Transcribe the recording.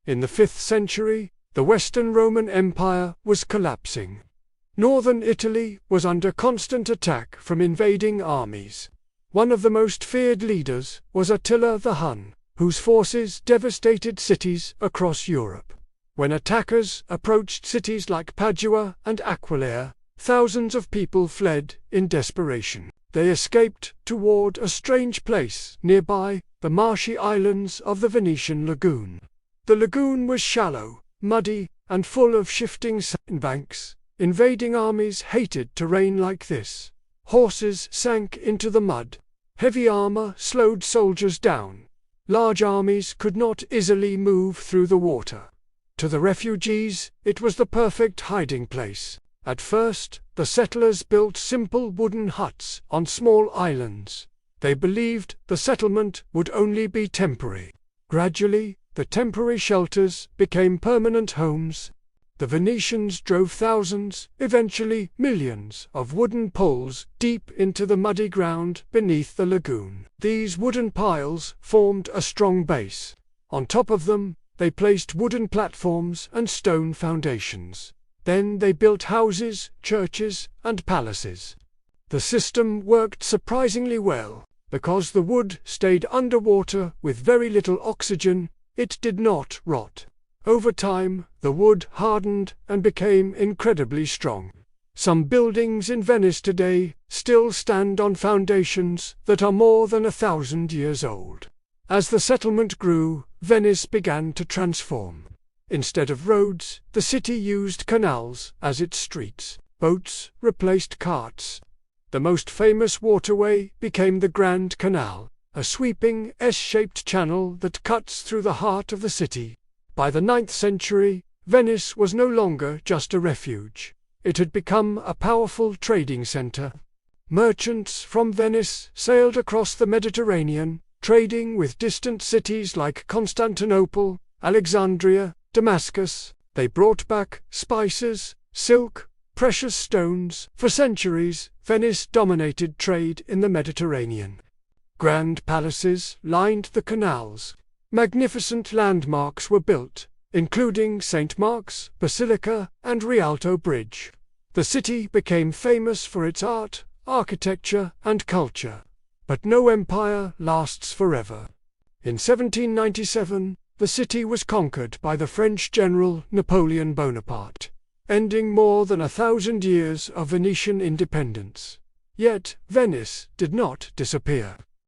In the 5th century, the Western Roman Empire was collapsing. Northern Italy was under constant attack from invading armies. One of the most feared leaders was Attila the Hun, whose forces devastated cities across Europe. When attackers approached cities like Padua and Aquileia, thousands of people fled in desperation. They escaped toward a strange place nearby, the marshy islands of the Venetian Lagoon. The lagoon was shallow, muddy, and full of shifting sandbanks. Invading armies hated terrain like this. Horses sank into the mud. Heavy armor slowed soldiers down. Large armies could not easily move through the water. To the refugees, it was the perfect hiding place. At first, the settlers built simple wooden huts on small islands. They believed the settlement would only be temporary. Gradually, the temporary shelters became permanent homes. The Venetians drove thousands, eventually millions, of wooden poles deep into the muddy ground beneath the lagoon. These wooden piles formed a strong base. On top of them, they placed wooden platforms and stone foundations. Then they built houses, churches, and palaces. The system worked surprisingly well. Because the wood stayed underwater with very little oxygen, it did not rot. Over time, the wood hardened and became incredibly strong. Some buildings in Venice today still stand on foundations that are more than 1,000 years old. As the settlement grew, Venice began to transform. Instead of roads, the city used canals as its streets. Boats replaced carts. The most famous waterway became the Grand Canal, a sweeping S-shaped channel that cuts through the heart of the city. By the 9th century, Venice was no longer just a refuge. It had become a powerful trading center. Merchants from Venice sailed across the Mediterranean, trading with distant cities like Constantinople, Alexandria, Damascus. They brought back spices, silk, precious stones. For centuries, Venice dominated trade in the Mediterranean. Grand palaces lined the canals. Magnificent landmarks were built, including St. Mark's Basilica and Rialto Bridge. The city became famous for its art, architecture, and culture. But no empire lasts forever. In 1797, the city was conquered by the French general Napoleon Bonaparte, ending more than 1,000 years of Venetian independence. Yet, Venice did not disappear.